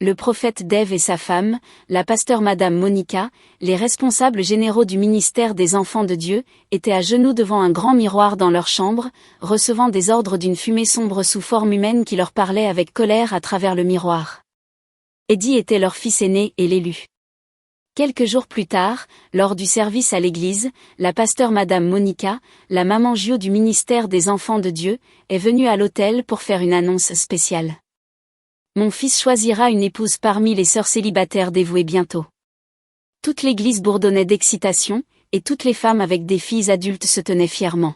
Le prophète Dave et sa femme, la pasteur Madame Monica, les responsables généraux du ministère des enfants de Dieu, étaient à genoux devant un grand miroir dans leur chambre, recevant des ordres d'une fumée sombre sous forme humaine qui leur parlait avec colère à travers le miroir. Eddie était leur fils aîné et l'élu. Quelques jours plus tard, lors du service à l'église, la pasteur Madame Monica, la maman Gio du ministère des enfants de Dieu, est venue à l'hôtel pour faire une annonce spéciale. Mon fils choisira une épouse parmi les sœurs célibataires dévouées bientôt. Toute l'église bourdonnait d'excitation, et toutes les femmes avec des filles adultes se tenaient fièrement.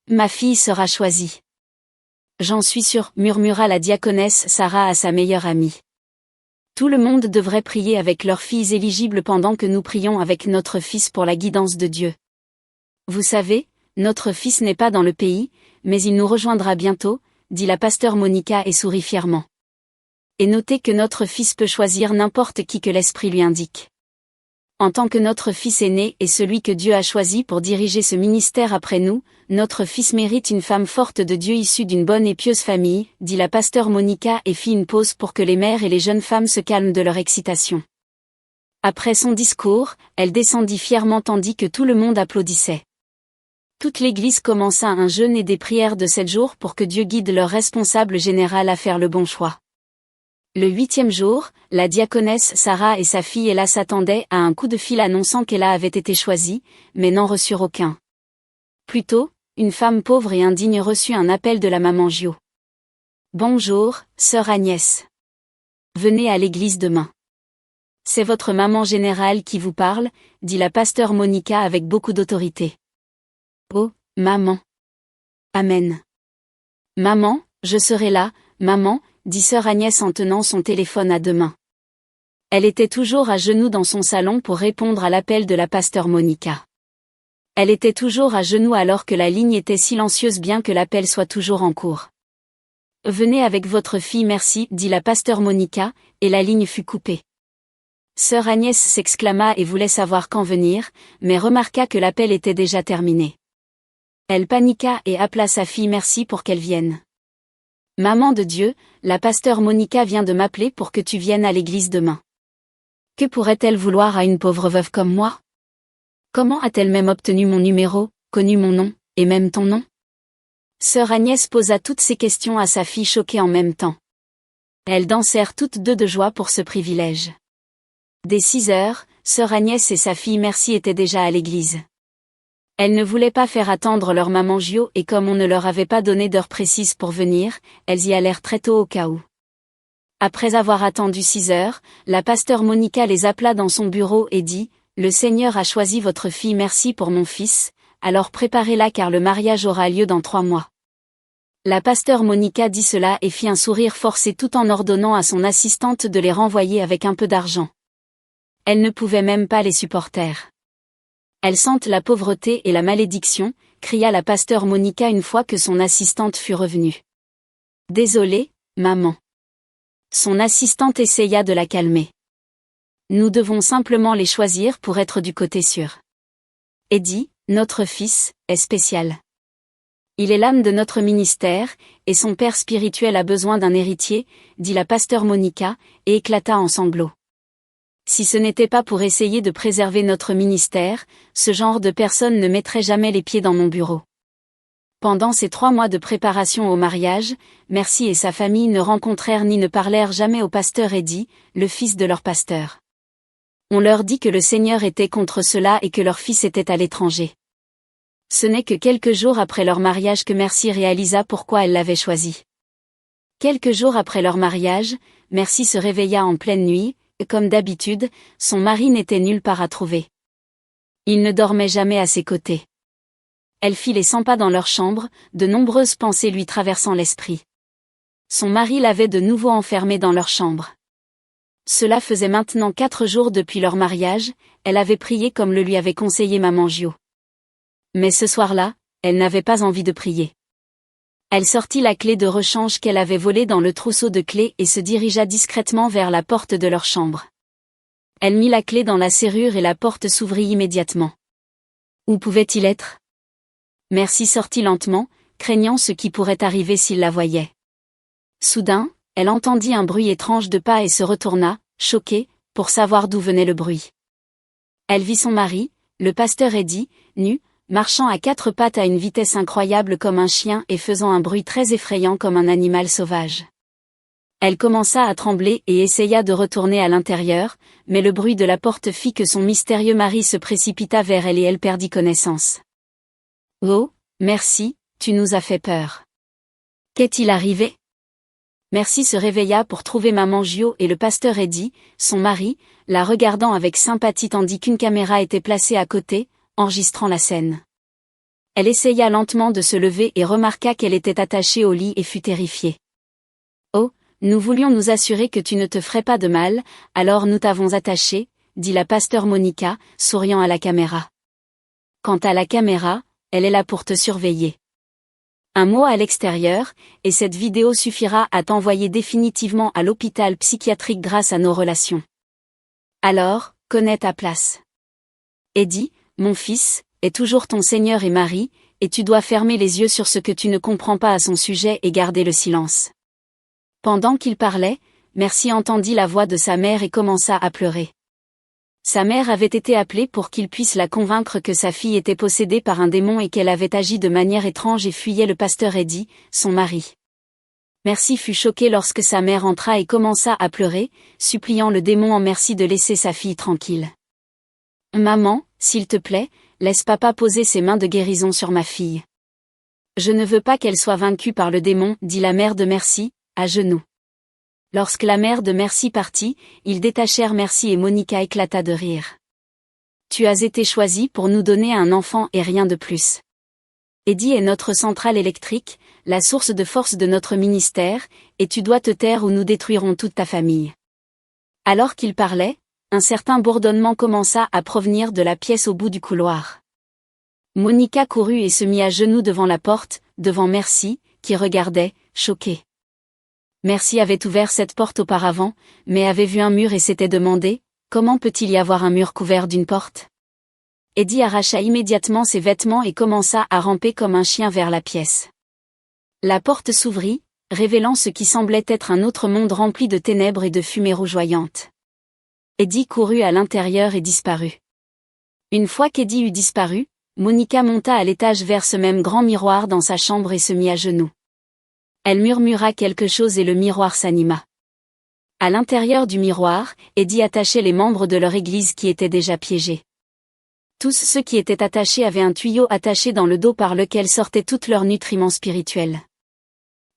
Ma fille sera choisie. J'en suis sûre, murmura la diaconesse Sarah à sa meilleure amie. Tout le monde devrait prier avec leurs filles éligibles pendant que nous prions avec notre fils pour la guidance de Dieu. Vous savez, notre fils n'est pas dans le pays, mais il nous rejoindra bientôt, dit la pasteur Monica et sourit fièrement. Et notez que notre fils peut choisir n'importe qui que l'Esprit lui indique. En tant que notre fils aîné et celui que Dieu a choisi pour diriger ce ministère après nous, notre fils mérite une femme forte de Dieu issue d'une bonne et pieuse famille, dit la pasteur Monica et fit une pause pour que les mères et les jeunes femmes se calment de leur excitation. Après son discours, elle descendit fièrement tandis que tout le monde applaudissait. Toute l'église commença un jeûne et des prières de 7 jours pour que Dieu guide leur responsable général à faire le bon choix. Le 8e jour, la diaconesse Sarah et sa fille Ella s'attendaient à un coup de fil annonçant qu'Ella avait été choisie, mais n'en reçurent aucun. Plus tôt, une femme pauvre et indigne reçut un appel de la maman Gio. « Bonjour, sœur Agnès. Venez à l'église demain. C'est votre maman générale qui vous parle, dit la pasteur Monica avec beaucoup d'autorité. Oh, maman. Amen. Maman, je serai là, maman, dit sœur Agnès en tenant son téléphone à deux mains. Elle était toujours à genoux dans son salon pour répondre à l'appel de la pasteur Monica. Elle était toujours à genoux alors que la ligne était silencieuse bien que l'appel soit toujours en cours. Venez avec votre fille merci, dit la pasteur Monica, et la ligne fut coupée. Sœur Agnès s'exclama et voulait savoir quand venir, mais remarqua que l'appel était déjà terminé. Elle paniqua et appela sa fille merci pour qu'elle vienne. Maman de Dieu, la pasteur Monica vient de m'appeler pour que tu viennes à l'église demain. Que pourrait-elle vouloir à une pauvre veuve comme moi? Comment a-t-elle même obtenu mon numéro, connu mon nom, et même ton nom? Sœur Agnès posa toutes ces questions à sa fille choquée en même temps. Elles dansèrent toutes deux de joie pour ce privilège. Dès 6 heures, sœur Agnès et sa fille Merci étaient déjà à l'église. Elles ne voulaient pas faire attendre leur maman Gio et comme on ne leur avait pas donné d'heure précise pour venir, elles y allèrent très tôt au cas où. Après avoir attendu 6 heures, la pasteur Monica les appela dans son bureau et dit « Le Seigneur a choisi votre fille Merci pour mon fils, alors préparez-la car le mariage aura lieu dans 3 mois. » La pasteur Monica dit cela et fit un sourire forcé tout en ordonnant à son assistante de les renvoyer avec un peu d'argent. Elle ne pouvait même pas les supporter. Elle sentent la pauvreté et la malédiction, cria la pasteur Monica une fois que son assistante fut revenue. Désolée, maman. Son assistante essaya de la calmer. Nous devons simplement les choisir pour être du côté sûr. Eddie, notre fils, est spécial. Il est l'âme de notre ministère, et son père spirituel a besoin d'un héritier, dit la pasteur Monica, et éclata en sanglots. Si ce n'était pas pour essayer de préserver notre ministère, ce genre de personne ne mettrait jamais les pieds dans mon bureau. Pendant ces 3 mois de préparation au mariage, Merci et sa famille ne rencontrèrent ni ne parlèrent jamais au pasteur Eddie, le fils de leur pasteur. On leur dit que le Seigneur était contre cela et que leur fils était à l'étranger. Ce n'est que quelques jours après leur mariage que Merci réalisa pourquoi elle l'avait choisi. Quelques jours après leur mariage, Merci se réveilla en pleine nuit, et comme d'habitude, son mari n'était nulle part à trouver. Il ne dormait jamais à ses côtés. Elle fit les 100 pas dans leur chambre, de nombreuses pensées lui traversant l'esprit. Son mari l'avait de nouveau enfermée dans leur chambre. Cela faisait maintenant 4 jours depuis leur mariage, elle avait prié comme le lui avait conseillé maman Gio. Mais ce soir-là, elle n'avait pas envie de prier. Elle sortit la clé de rechange qu'elle avait volée dans le trousseau de clés et se dirigea discrètement vers la porte de leur chambre. Elle mit la clé dans la serrure et la porte s'ouvrit immédiatement. Où pouvait-il être? Merci sortit lentement, craignant ce qui pourrait arriver s'il la voyait. Soudain, elle entendit un bruit étrange de pas et se retourna, choquée, pour savoir d'où venait le bruit. Elle vit son mari, le pasteur Eddie, nu, marchant à quatre pattes à une vitesse incroyable comme un chien et faisant un bruit très effrayant comme un animal sauvage. Elle commença à trembler et essaya de retourner à l'intérieur, mais le bruit de la porte fit que son mystérieux mari se précipita vers elle et elle perdit connaissance. « Oh, merci, tu nous as fait peur. Qu'est-il arrivé ?» Merci se réveilla pour trouver maman Gio et le pasteur Eddie, son mari, la regardant avec sympathie tandis qu'une caméra était placée à côté, enregistrant la scène. Elle essaya lentement de se lever et remarqua qu'elle était attachée au lit et fut terrifiée. « Oh, nous voulions nous assurer que tu ne te ferais pas de mal, alors nous t'avons attachée, » dit la pasteur Monica, souriant à la caméra. « Quant à la caméra, elle est là pour te surveiller. Un mot à l'extérieur, et cette vidéo suffira à t'envoyer définitivement à l'hôpital psychiatrique grâce à nos relations. Alors, connais ta place. Eddie, mon fils, est toujours ton Seigneur et mari, et tu dois fermer les yeux sur ce que tu ne comprends pas à son sujet et garder le silence. » Pendant qu'il parlait, Merci entendit la voix de sa mère et commença à pleurer. Sa mère avait été appelée pour qu'il puisse la convaincre que sa fille était possédée par un démon et qu'elle avait agi de manière étrange et fuyait le pasteur Eddie, son mari. Merci fut choquée lorsque sa mère entra et commença à pleurer, suppliant le démon en merci de laisser sa fille tranquille. « Maman, s'il te plaît, laisse papa poser ses mains de guérison sur ma fille. Je ne veux pas qu'elle soit vaincue par le démon, » dit la mère de Merci, à genoux. Lorsque la mère de Merci partit, ils détachèrent Merci et Monica éclata de rire. « Tu as été choisie pour nous donner un enfant et rien de plus. Eddie est notre centrale électrique, la source de force de notre ministère, et tu dois te taire ou nous détruirons toute ta famille. » Alors qu'il parlait, un certain bourdonnement commença à provenir de la pièce au bout du couloir. Monica courut et se mit à genoux devant la porte, devant Merci, qui regardait, choquée. Merci avait ouvert cette porte auparavant, mais avait vu un mur et s'était demandé, comment peut-il y avoir un mur couvert d'une porte ? Eddie arracha immédiatement ses vêtements et commença à ramper comme un chien vers la pièce. La porte s'ouvrit, révélant ce qui semblait être un autre monde rempli de ténèbres et de fumée rougeoyante. Eddie courut à l'intérieur et disparut. Une fois qu'Eddie eut disparu, Monica monta à l'étage vers ce même grand miroir dans sa chambre et se mit à genoux. Elle murmura quelque chose et le miroir s'anima. À l'intérieur du miroir, Eddie attachait les membres de leur église qui étaient déjà piégés. Tous ceux qui étaient attachés avaient un tuyau attaché dans le dos par lequel sortaient tous leurs nutriments spirituels.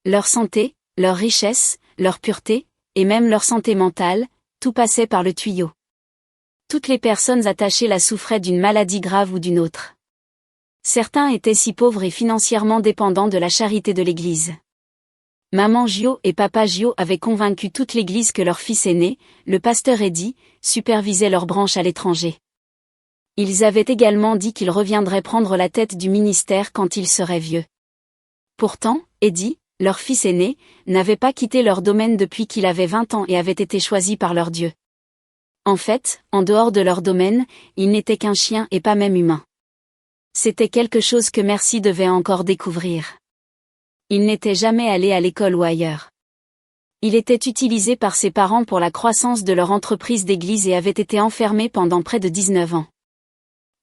Leur santé, leur richesse, leur pureté, et même leur santé mentale, tout passait par le tuyau. Toutes les personnes attachées la souffraient d'une maladie grave ou d'une autre. Certains étaient si pauvres et financièrement dépendants de la charité de l'Église. Maman Gio et papa Gio avaient convaincu toute l'Église que leur fils aîné, le pasteur Eddie, supervisait leur branche à l'étranger. Ils avaient également dit qu'il reviendrait prendre la tête du ministère quand il serait vieux. Pourtant, Eddie, leur fils aîné, n'avait pas quitté leur domaine depuis qu'il avait 20 ans et avait été choisi par leur Dieu. En fait, en dehors de leur domaine, il n'était qu'un chien et pas même humain. C'était quelque chose que Merci devait encore découvrir. Il n'était jamais allé à l'école ou ailleurs. Il était utilisé par ses parents pour la croissance de leur entreprise d'église et avait été enfermé pendant près de 19 ans.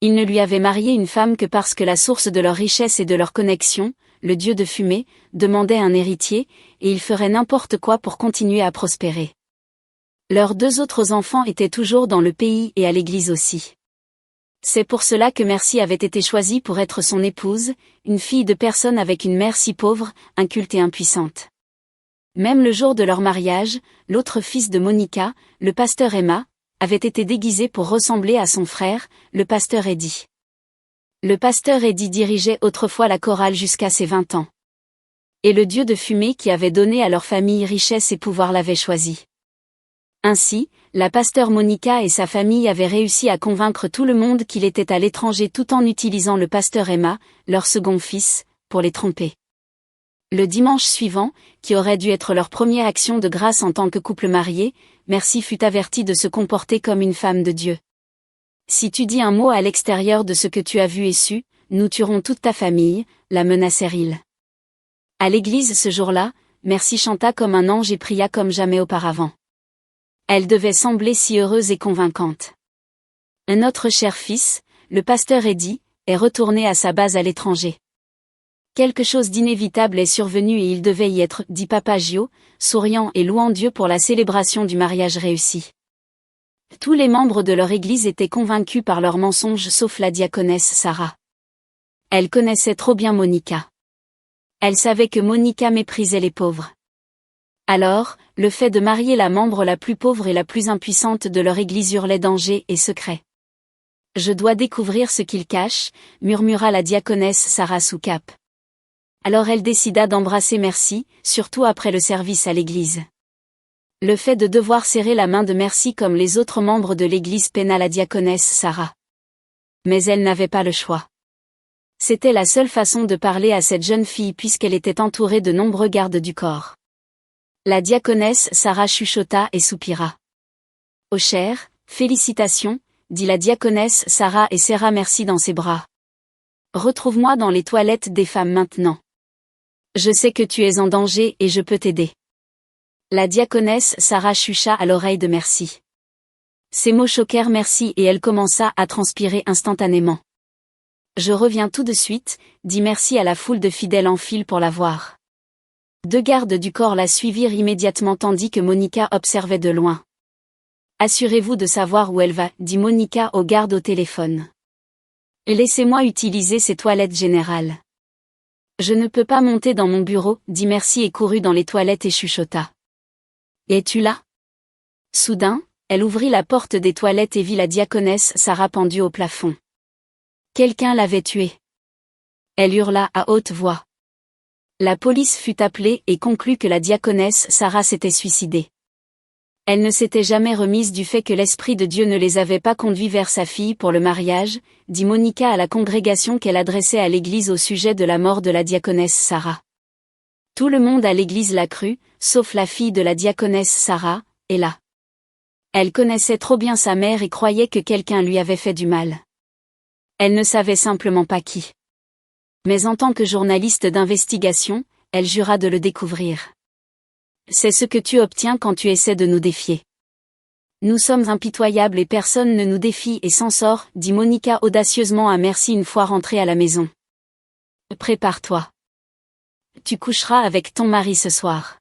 Il ne lui avait marié une femme que parce que la source de leur richesse et de leur connexion, le dieu de fumée, demandait un héritier, et il ferait n'importe quoi pour continuer à prospérer. Leurs 2 autres enfants étaient toujours dans le pays et à l'église aussi. C'est pour cela que Merci avait été choisie pour être son épouse, une fille de personne avec une mère si pauvre, inculte et impuissante. Même le jour de leur mariage, l'autre fils de Monica, le pasteur Emma, avait été déguisé pour ressembler à son frère, le pasteur Eddie. Le pasteur Eddie dirigeait autrefois la chorale jusqu'à ses 20 ans. Et le dieu de fumée qui avait donné à leur famille richesse et pouvoir l'avait choisi. Ainsi, la pasteur Monica et sa famille avaient réussi à convaincre tout le monde qu'il était à l'étranger tout en utilisant le pasteur Emma, leur second fils, pour les tromper. Le dimanche suivant, qui aurait dû être leur première action de grâce en tant que couple marié, Merci fut averti de se comporter comme une femme de Dieu. Si tu dis un mot à l'extérieur de ce que tu as vu et su, nous tuerons toute ta famille, la menaçèrent-ils. À l'église ce jour-là, Merci chanta comme un ange et pria comme jamais auparavant. Elle devait sembler si heureuse et convaincante. Notre cher fils, le pasteur Eddie, est retourné à sa base à l'étranger. Quelque chose d'inévitable est survenu et il devait y être, dit Papa Gio, souriant et louant Dieu pour la célébration du mariage réussi. Tous les membres de leur église étaient convaincus par leurs mensonges sauf la diaconesse Sarah. Elle connaissait trop bien Monica. Elle savait que Monica méprisait les pauvres. Alors, le fait de marier la membre la plus pauvre et la plus impuissante de leur église hurlait danger et secret. Je dois découvrir ce qu'il cache, murmura la diaconesse Sarah sous cape. Alors elle décida d'embrasser Merci, surtout après le service à l'église. Le fait de devoir serrer la main de Merci comme les autres membres de l'église peina la diaconesse Sarah. Mais elle n'avait pas le choix. C'était la seule façon de parler à cette jeune fille puisqu'elle était entourée de nombreux gardes du corps. La diaconesse Sarah chuchota et soupira. « Oh cher, félicitations », dit la diaconesse Sarah et serra Merci dans ses bras. « Retrouve-moi dans les toilettes des femmes maintenant. Je sais que tu es en danger et je peux t'aider. » La diaconesse Sarah chucha à l'oreille de Merci. Ces mots choquèrent Merci et elle commença à transpirer instantanément. « Je reviens tout de suite », dit Merci à la foule de fidèles en file pour la voir. 2 gardes du corps la suivirent immédiatement tandis que Monica observait de loin. « Assurez-vous de savoir où elle va », dit Monica aux gardes au téléphone. « Laissez-moi utiliser ces toilettes générales. » « Je ne peux pas monter dans mon bureau », dit Merci et courut dans les toilettes et chuchota. « Es-tu là ?» Soudain, elle ouvrit la porte des toilettes et vit la diaconesse Sarah pendue au plafond. Quelqu'un l'avait tuée. Elle hurla à haute voix. La police fut appelée et conclut que la diaconesse Sarah s'était suicidée. Elle ne s'était jamais remise du fait que l'Esprit de Dieu ne les avait pas conduits vers sa fille pour le mariage, dit Monica à la congrégation qu'elle adressait à l'église au sujet de la mort de la diaconesse Sarah. Tout le monde à l'église l'a cru, sauf la fille de la diaconesse Sarah, Ella. Elle connaissait trop bien sa mère et croyait que quelqu'un lui avait fait du mal. Elle ne savait simplement pas qui. Mais en tant que journaliste d'investigation, elle jura de le découvrir. C'est ce que tu obtiens quand tu essaies de nous défier. Nous sommes impitoyables et personne ne nous défie et s'en sort, dit Monica audacieusement à Merci une fois rentrée à la maison. Prépare-toi. Tu coucheras avec ton mari ce soir.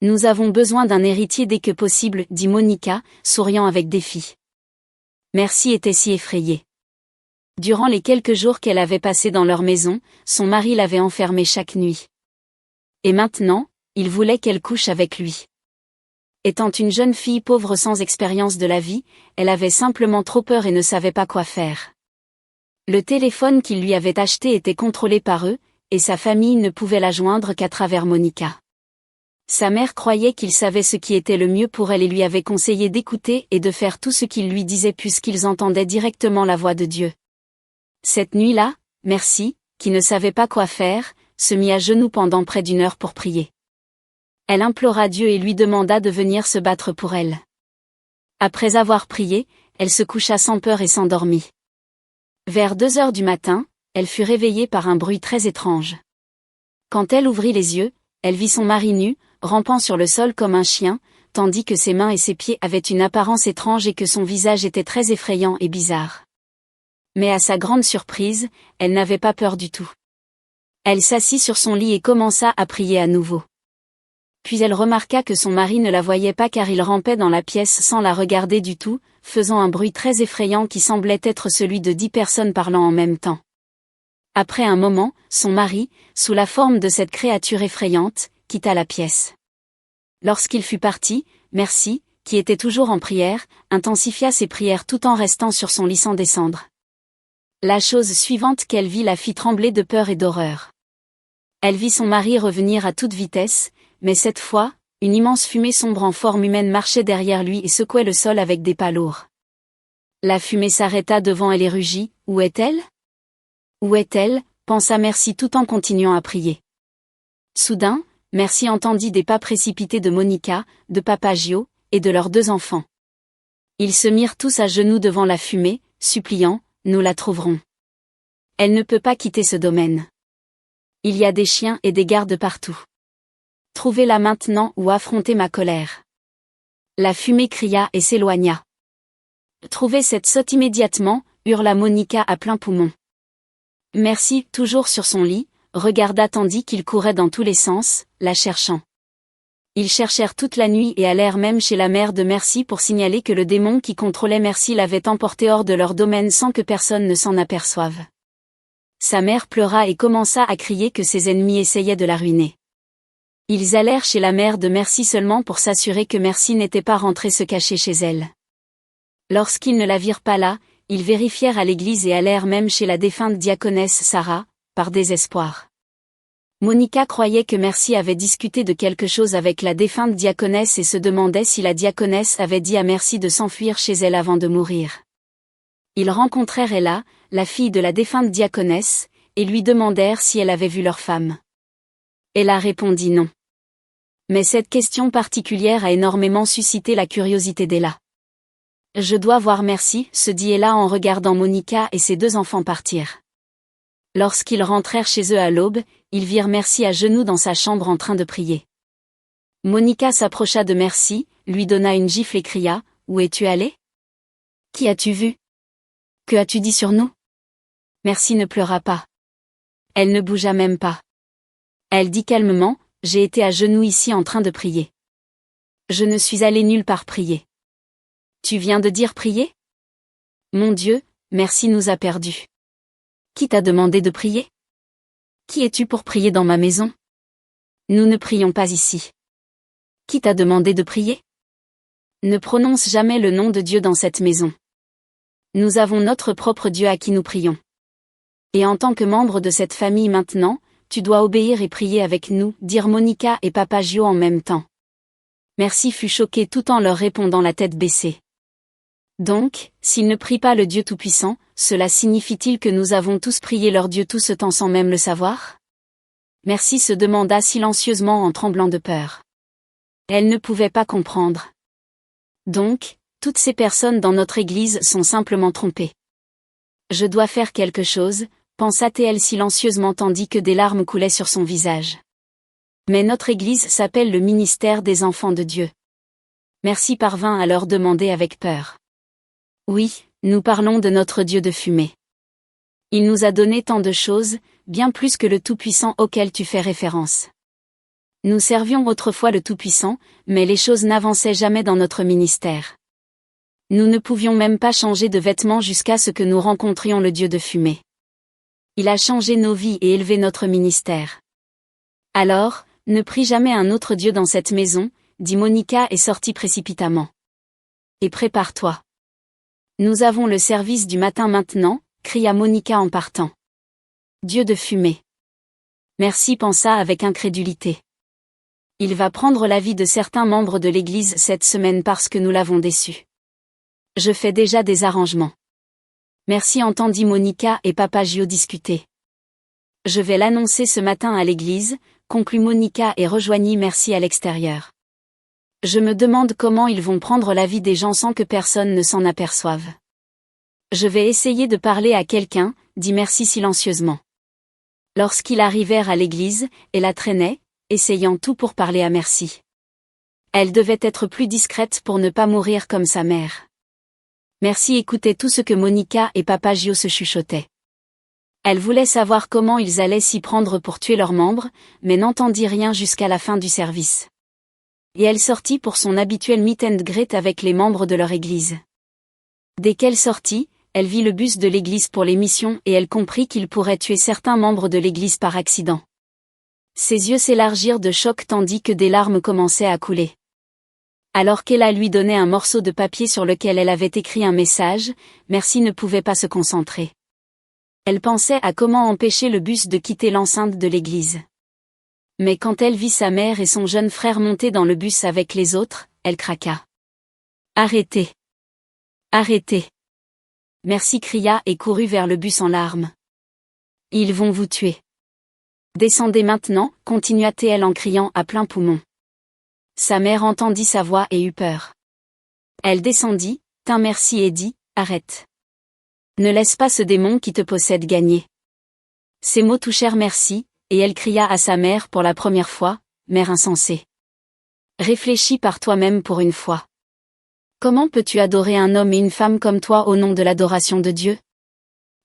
Nous avons besoin d'un héritier dès que possible, dit Monica, souriant avec défi. Merci était si effrayée. Durant les quelques jours qu'elle avait passés dans leur maison, son mari l'avait enfermée chaque nuit. Et maintenant, il voulait qu'elle couche avec lui. Étant une jeune fille pauvre sans expérience de la vie, elle avait simplement trop peur et ne savait pas quoi faire. Le téléphone qu'il lui avait acheté était contrôlé par eux, et sa famille ne pouvait la joindre qu'à travers Monica. Sa mère croyait qu'il savait ce qui était le mieux pour elle et lui avait conseillé d'écouter et de faire tout ce qu'il lui disait puisqu'ils entendaient directement la voix de Dieu. Cette nuit-là, Merci, qui ne savait pas quoi faire, se mit à genoux pendant près d'1 heure pour prier. Elle implora Dieu et lui demanda de venir se battre pour elle. Après avoir prié, elle se coucha sans peur et s'endormit. Vers 2 heures du matin, elle fut réveillée par un bruit très étrange. Quand elle ouvrit les yeux, elle vit son mari nu, rampant sur le sol comme un chien, tandis que ses mains et ses pieds avaient une apparence étrange et que son visage était très effrayant et bizarre. Mais à sa grande surprise, elle n'avait pas peur du tout. Elle s'assit sur son lit et commença à prier à nouveau. Puis elle remarqua que son mari ne la voyait pas car il rampait dans la pièce sans la regarder du tout, faisant un bruit très effrayant qui semblait être celui de 10 personnes parlant en même temps. Après un moment, son mari, sous la forme de cette créature effrayante, quitta la pièce. Lorsqu'il fut parti, Merci, qui était toujours en prière, intensifia ses prières tout en restant sur son lit sans descendre. La chose suivante qu'elle vit la fit trembler de peur et d'horreur. Elle vit son mari revenir à toute vitesse, mais cette fois, une immense fumée sombre en forme humaine marchait derrière lui et secouait le sol avec des pas lourds. La fumée s'arrêta devant elle et rugit. « Où est-elle ? Où est-elle » pensa Merci tout en continuant à prier. Soudain, Merci entendit des pas précipités de Monica, de Papa Gio, et de leurs 2 enfants. Ils se mirent tous à genoux devant la fumée, suppliant « Nous la trouverons. Elle ne peut pas quitter ce domaine. Il y a des chiens et des gardes partout. Trouvez-la maintenant ou affrontez ma colère. La fumée cria et s'éloigna. Trouvez cette sotte immédiatement, hurla Monica à plein poumon. Merci, toujours sur son lit, regarda tandis qu'il courait dans tous les sens, la cherchant. Ils cherchèrent toute la nuit et allèrent même chez la mère de Merci pour signaler que le démon qui contrôlait Merci l'avait emporté hors de leur domaine sans que personne ne s'en aperçoive. Sa mère pleura et commença à crier que ses ennemis essayaient de la ruiner. Ils allèrent chez la mère de Merci seulement pour s'assurer que Merci n'était pas rentrée se cacher chez elle. Lorsqu'ils ne la virent pas là, ils vérifièrent à l'église et allèrent même chez la défunte diaconesse Sarah, par désespoir. Monica croyait que Merci avait discuté de quelque chose avec la défunte diaconesse et se demandait si la diaconesse avait dit à Merci de s'enfuir chez elle avant de mourir. Ils rencontrèrent Ella, la fille de la défunte diaconesse, et lui demandèrent si elle avait vu leur femme. Ella répondit non. Mais cette question particulière a énormément suscité la curiosité d'Ella. Je dois voir Merci, se dit Ella en regardant Monica et ses 2 enfants partir. Lorsqu'ils rentrèrent chez eux à l'aube, ils virent Merci à genoux dans sa chambre en train de prier. Monica s'approcha de Merci, lui donna une gifle et cria, « Où es-tu allé? Qui as-tu vu? Que as-tu dit sur nous ?» Merci ne pleura pas. Elle ne bougea même pas. Elle dit calmement, « J'ai été à genoux ici en train de prier. Je ne suis allée nulle part prier. » Tu viens de dire prier? Mon Dieu, Merci nous a perdus. Qui t'a demandé de prier? Qui es-tu pour prier dans ma maison? Nous ne prions pas ici. Qui t'a demandé de prier? Ne prononce jamais le nom de Dieu dans cette maison. Nous avons notre propre Dieu à qui nous prions. Et en tant que membre de cette famille maintenant, tu dois obéir et prier avec nous, dirent Monica et Papa Gio en même temps. Merci fut choqué tout en leur répondant la tête baissée. Donc, s'ils ne prient pas le Dieu Tout-Puissant, cela signifie-t-il que nous avons tous prié leur Dieu tout ce temps sans même le savoir? Merci se demanda silencieusement en tremblant de peur. Elle ne pouvait pas comprendre. Donc, toutes ces personnes dans notre église sont simplement trompées. Je dois faire quelque chose, pensa-t-elle silencieusement tandis que des larmes coulaient sur son visage. Mais notre église s'appelle le ministère des enfants de Dieu. Merci parvint à leur demander avec peur. Oui, nous parlons de notre Dieu de fumée. Il nous a donné tant de choses, bien plus que le Tout-Puissant auquel tu fais référence. Nous servions autrefois le Tout-Puissant, mais les choses n'avançaient jamais dans notre ministère. Nous ne pouvions même pas changer de vêtements jusqu'à ce que nous rencontrions le Dieu de fumée. Il a changé nos vies et élevé notre ministère. Alors, ne prie jamais un autre Dieu dans cette maison, dit Monica et sortit précipitamment. Et prépare-toi. Nous avons le service du matin maintenant, cria Monica en partant. Dieu de fumée. Merci pensa avec incrédulité. Il va prendre la vie de certains membres de l'Église cette semaine parce que nous l'avons déçu. Je fais déjà des arrangements. Merci entendit Monica et Papa Gio discuter. Je vais l'annoncer ce matin à l'Église, conclut Monica et rejoignit Merci à l'extérieur. Je me demande comment ils vont prendre la vie des gens sans que personne ne s'en aperçoive. Je vais essayer de parler à quelqu'un, dit Merci silencieusement. Lorsqu'ils arrivèrent à l'église, elle la traînait, essayant tout pour parler à Merci. Elle devait être plus discrète pour ne pas mourir comme sa mère. Merci écoutait tout ce que Monica et Papa Gio se chuchotaient. Elle voulait savoir comment ils allaient s'y prendre pour tuer leurs membres, mais n'entendit rien jusqu'à la fin du service. Et elle sortit pour son habituel meet and greet avec les membres de leur église. Dès qu'elle sortit, elle vit le bus de l'église pour les missions et elle comprit qu'il pourrait tuer certains membres de l'église par accident. Ses yeux s'élargirent de choc tandis que des larmes commençaient à couler. Alors qu'Ella lui donnait un morceau de papier sur lequel elle avait écrit un message, Merci ne pouvait pas se concentrer. Elle pensait à comment empêcher le bus de quitter l'enceinte de l'église. Mais quand elle vit sa mère et son jeune frère monter dans le bus avec les autres, elle craqua. « Arrêtez! Arrêtez !» Merci cria et courut vers le bus en larmes. « Ils vont vous tuer. »« Descendez maintenant » continua-t-elle en criant à plein poumon. Sa mère entendit sa voix et eut peur. Elle descendit, tint Merci et dit, « Arrête. Ne laisse pas ce démon qui te possède gagner. » Ces mots touchèrent Merci, et elle cria à sa mère pour la première fois, « mère insensée. Réfléchis par toi-même pour une fois. Comment peux-tu adorer un homme et une femme comme toi au nom de l'adoration de Dieu?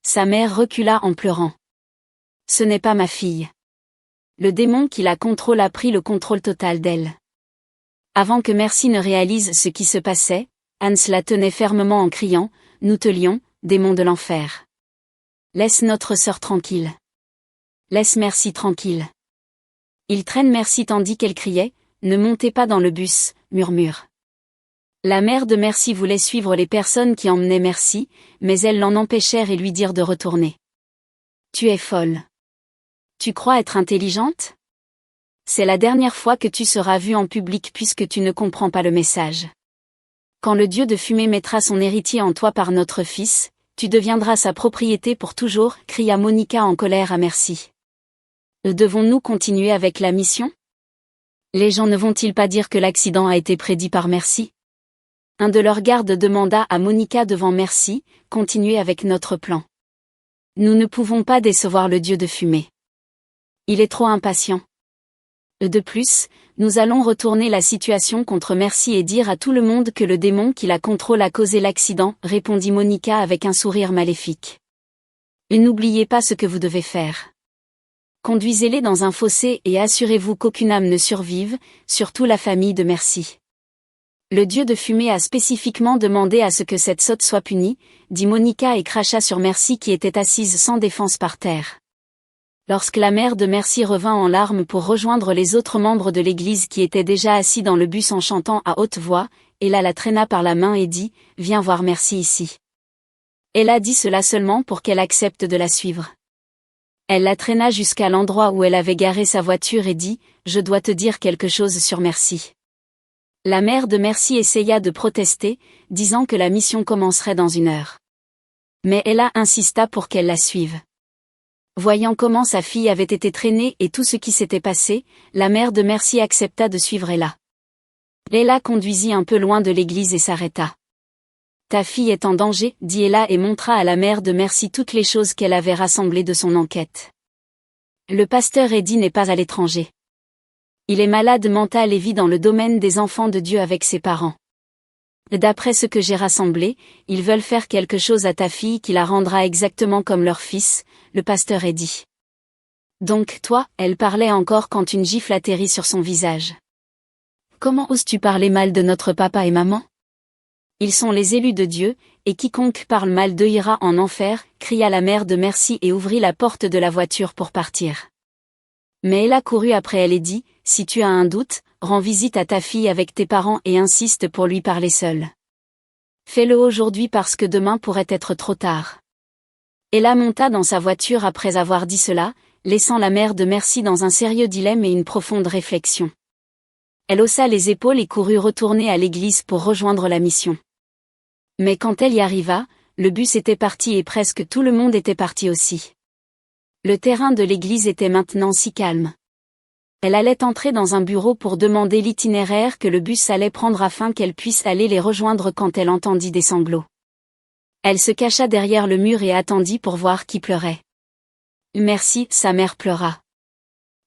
Sa mère recula en pleurant. Ce n'est pas ma fille. Le démon qui la contrôle a pris le contrôle total d'elle. Avant que Mercy ne réalise ce qui se passait, Hans la tenait fermement en criant, « Nous te lions, démon de l'enfer. Laisse notre sœur tranquille. Laisse Mercy tranquille. » Il traîne Mercy tandis qu'elle criait, « Ne montez pas dans le bus, murmure. » La mère de Mercy voulait suivre les personnes qui emmenaient Mercy, mais elles l'en empêchèrent et lui dirent de retourner. « Tu es folle. Tu crois être intelligente? C'est la dernière fois que tu seras vue en public puisque tu ne comprends pas le message. Quand le dieu de fumée mettra son héritier en toi par notre fils, tu deviendras sa propriété pour toujours, cria Monica en colère à Mercy. Devons-nous continuer avec la mission? Les gens ne vont-ils pas dire que l'accident a été prédit par Mercy? Un de leurs gardes demanda à Monica devant Mercy, continuez avec notre plan. Nous ne pouvons pas décevoir le dieu de fumée. Il est trop impatient. De plus, nous allons retourner la situation contre Mercy et dire à tout le monde que le démon qui la contrôle a causé l'accident, répondit Monica avec un sourire maléfique. Et n'oubliez pas ce que vous devez faire. Conduisez-les dans un fossé et assurez-vous qu'aucune âme ne survive, surtout la famille de Mercy. Le dieu de fumée a spécifiquement demandé à ce que cette sotte soit punie, dit Monica et cracha sur Mercy qui était assise sans défense par terre. Lorsque la mère de Mercy revint en larmes pour rejoindre les autres membres de l'église qui étaient déjà assis dans le bus en chantant à haute voix, Ella la traîna par la main et dit « Viens voir Mercy ici ». Ella dit cela seulement pour qu'elle accepte de la suivre. Elle la traîna jusqu'à l'endroit où elle avait garé sa voiture et dit « Je dois te dire quelque chose sur Mercy ». La mère de Mercy essaya de protester, disant que la mission commencerait dans 1 heure. Mais Ella insista pour qu'elle la suive. Voyant comment sa fille avait été traînée et tout ce qui s'était passé, la mère de Mercy accepta de suivre Ella. Ella conduisit un peu loin de l'église et s'arrêta. « Ta fille est en danger, dit Ella et montra à la mère de Mercy toutes les choses qu'elle avait rassemblées de son enquête. Le pasteur Eddie n'est pas à l'étranger. Il est malade mental et vit dans le domaine des enfants de Dieu avec ses parents. D'après ce que j'ai rassemblé, ils veulent faire quelque chose à ta fille qui la rendra exactement comme leur fils, le pasteur Eddie. Donc toi, elle parlait encore quand une gifle atterrit sur son visage. Comment oses-tu parler mal de notre papa et maman? Ils sont les élus de Dieu, et quiconque parle mal d'eux ira en enfer, cria la mère de Mercy et ouvrit la porte de la voiture pour partir. Mais elle a couru après elle et dit, si tu as un doute, rends visite à ta fille avec tes parents et insiste pour lui parler seul. Fais-le aujourd'hui parce que demain pourrait être trop tard. Ella monta dans sa voiture après avoir dit cela, laissant la mère de Mercy dans un sérieux dilemme et une profonde réflexion. Elle haussa les épaules et courut retourner à l'église pour rejoindre la mission. Mais quand elle y arriva, le bus était parti et presque tout le monde était parti aussi. Le terrain de l'église était maintenant si calme. Elle allait entrer dans un bureau pour demander l'itinéraire que le bus allait prendre afin qu'elle puisse aller les rejoindre quand elle entendit des sanglots. Elle se cacha derrière le mur et attendit pour voir qui pleurait. Mercy, sa mère pleura.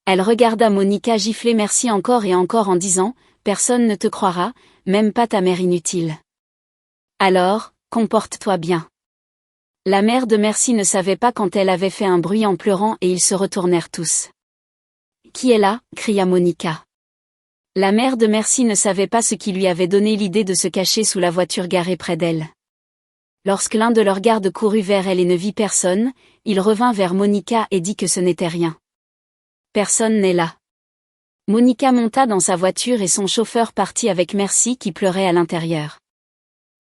Elle regarda Monica gifler Mercy encore et encore en disant, personne ne te croira, même pas ta mère inutile. Alors, comporte-toi bien. La mère de Mercy ne savait pas quand elle avait fait un bruit en pleurant et ils se retournèrent tous. Qui est là? Cria Monica. La mère de Mercy ne savait pas ce qui lui avait donné l'idée de se cacher sous la voiture garée près d'elle. Lorsque l'un de leurs gardes courut vers elle et ne vit personne, il revint vers Monica et dit que ce n'était rien. Personne n'est là. Monica monta dans sa voiture et son chauffeur partit avec Mercy qui pleurait à l'intérieur.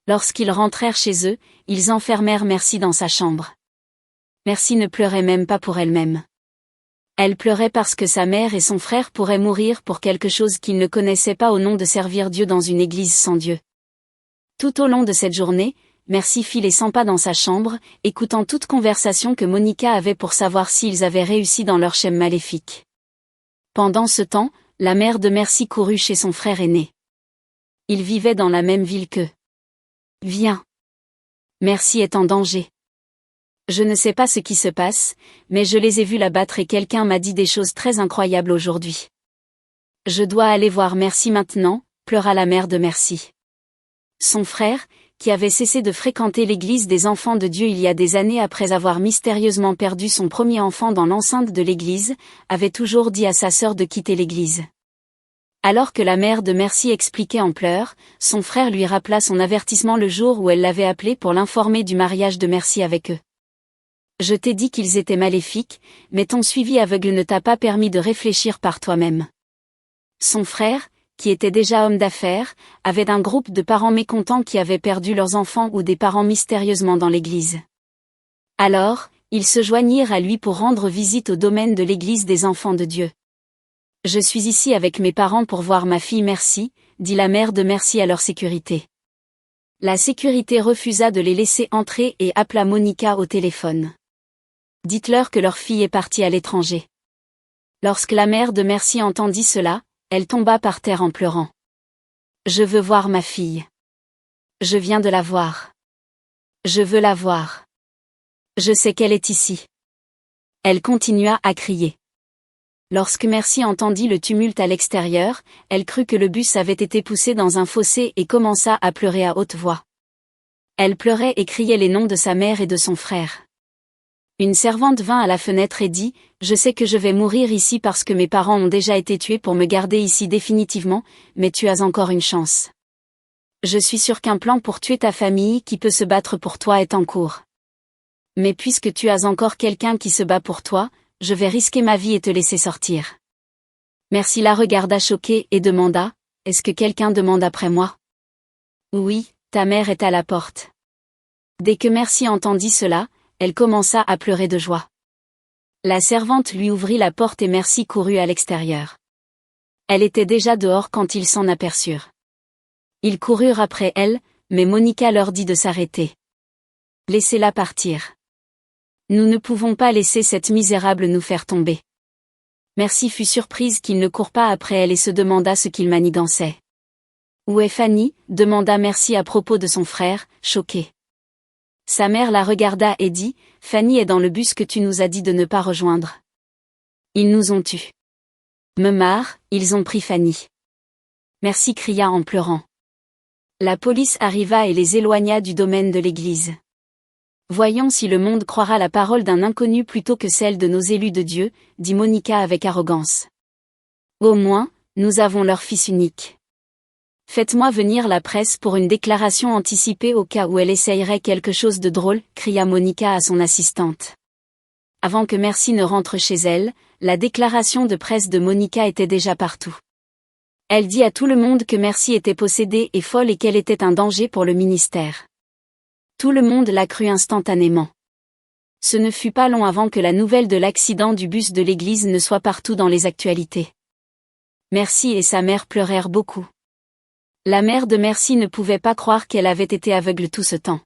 Lorsqu'ils rentrèrent chez eux, ils enfermèrent Mercy dans sa chambre. Mercy ne pleurait même pas pour elle-même. Elle pleurait parce que sa mère et son frère pourraient mourir pour quelque chose qu'ils ne connaissaient pas au nom de servir Dieu dans une église sans Dieu. Tout au long de cette journée, Mercy fit les 100 pas dans sa chambre, écoutant toute conversation que Monica avait pour savoir s'ils avaient réussi dans leur schème maléfique. Pendant ce temps, la mère de Mercy courut chez son frère aîné. Il vivait dans la même ville qu'eux. Viens. Mercy est en danger. Je ne sais pas ce qui se passe, mais je les ai vus la battre et quelqu'un m'a dit des choses très incroyables aujourd'hui. Je dois aller voir Merci maintenant, pleura la mère de Merci. Son frère, qui avait cessé de fréquenter l'église des enfants de Dieu il y a des années après avoir mystérieusement perdu son premier enfant dans l'enceinte de l'église, avait toujours dit à sa sœur de quitter l'église. Alors que la mère de Merci expliquait en pleurs, son frère lui rappela son avertissement le jour où elle l'avait appelé pour l'informer du mariage de Merci avec eux. Je t'ai dit qu'ils étaient maléfiques, mais ton suivi aveugle ne t'a pas permis de réfléchir par toi-même. Son frère, qui était déjà homme d'affaires, avait un groupe de parents mécontents qui avaient perdu leurs enfants ou des parents mystérieusement dans l'église. Alors, ils se joignirent à lui pour rendre visite au domaine de l'église des enfants de Dieu. Je suis ici avec mes parents pour voir ma fille Merci, dit la mère de Merci à leur sécurité. La sécurité refusa de les laisser entrer et appela Monica au téléphone. Dites-leur que leur fille est partie à l'étranger. Lorsque la mère de Merci entendit cela, elle tomba par terre en pleurant. Je veux voir ma fille. Je viens de la voir. Je veux la voir. Je sais qu'elle est ici. Elle continua à crier. Lorsque Merci entendit le tumulte à l'extérieur, elle crut que le bus avait été poussé dans un fossé et commença à pleurer à haute voix. Elle pleurait et criait les noms de sa mère et de son frère. Une servante vint à la fenêtre et dit « Je sais que je vais mourir ici parce que mes parents ont déjà été tués pour me garder ici définitivement, mais tu as encore une chance. Je suis sûre qu'un plan pour tuer ta famille qui peut se battre pour toi est en cours. Mais puisque tu as encore quelqu'un qui se bat pour toi, je vais risquer ma vie et te laisser sortir. » Merci la regarda choquée et demanda « Est-ce que quelqu'un demande après moi ?»« Oui, ta mère est à la porte. » Dès que Merci entendit cela, elle commença à pleurer de joie. La servante lui ouvrit la porte et Merci courut à l'extérieur. Elle était déjà dehors quand ils s'en aperçurent. Ils coururent après elle, mais Monica leur dit de s'arrêter. « Laissez-la partir. Nous ne pouvons pas laisser cette misérable nous faire tomber. » Merci fut surprise qu'il ne court pas après elle et se demanda ce qu'il manigançait. « Où est Fanny ?» demanda Merci à propos de son frère, choqué. Sa mère la regarda et dit « Fanny est dans le bus que tu nous as dit de ne pas rejoindre. Ils nous ont tués. Me marre, ils ont pris Fanny. » Merci cria en pleurant. La police arriva et les éloigna du domaine de l'église. Voyons si le monde croira la parole d'un inconnu plutôt que celle de nos élus de Dieu, dit Monica avec arrogance. Au moins, nous avons leur fils unique. Faites-moi venir la presse pour une déclaration anticipée au cas où elle essayerait quelque chose de drôle, cria Monica à son assistante. Avant que Merci ne rentre chez elle, la déclaration de presse de Monica était déjà partout. Elle dit à tout le monde que Merci était possédée et folle et qu'elle était un danger pour le ministère. Tout le monde la crut instantanément. Ce ne fut pas long avant que la nouvelle de l'accident du bus de l'église ne soit partout dans les actualités. Merci et sa mère pleurèrent beaucoup. La mère de Merci ne pouvait pas croire qu'elle avait été aveugle tout ce temps.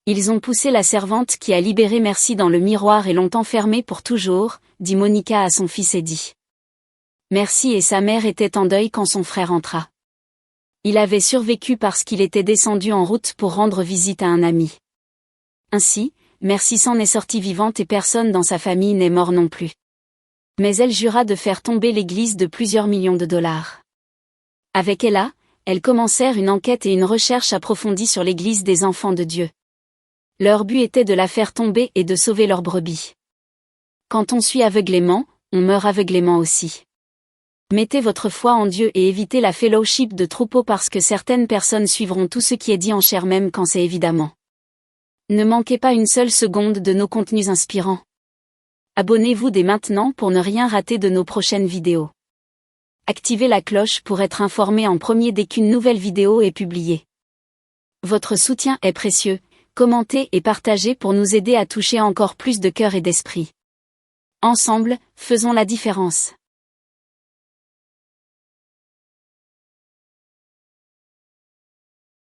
Ils ont poussé la servante qui a libéré Merci dans le miroir et l'ont enfermée pour toujours, dit Monica à son fils Eddie. Merci et sa mère étaient en deuil quand son frère entra. Il avait survécu parce qu'il était descendu en route pour rendre visite à un ami. Ainsi, Merci s'en est sortie vivante et personne dans sa famille n'est mort non plus. Mais elle jura de faire tomber l'église de plusieurs millions de dollars. Avec Ella, elles commencèrent une enquête et une recherche approfondie sur l'église des enfants de Dieu. Leur but était de la faire tomber et de sauver leurs brebis. Quand on suit aveuglément, on meurt aveuglément aussi. Mettez votre foi en Dieu et évitez la fellowship de troupeaux parce que certaines personnes suivront tout ce qui est dit en chair même quand c'est évidemment. Ne manquez pas une seule seconde de nos contenus inspirants. Abonnez-vous dès maintenant pour ne rien rater de nos prochaines vidéos. Activez la cloche pour être informé en premier dès qu'une nouvelle vidéo est publiée. Votre soutien est précieux, commentez et partagez pour nous aider à toucher encore plus de cœurs et d'esprits. Ensemble, faisons la différence.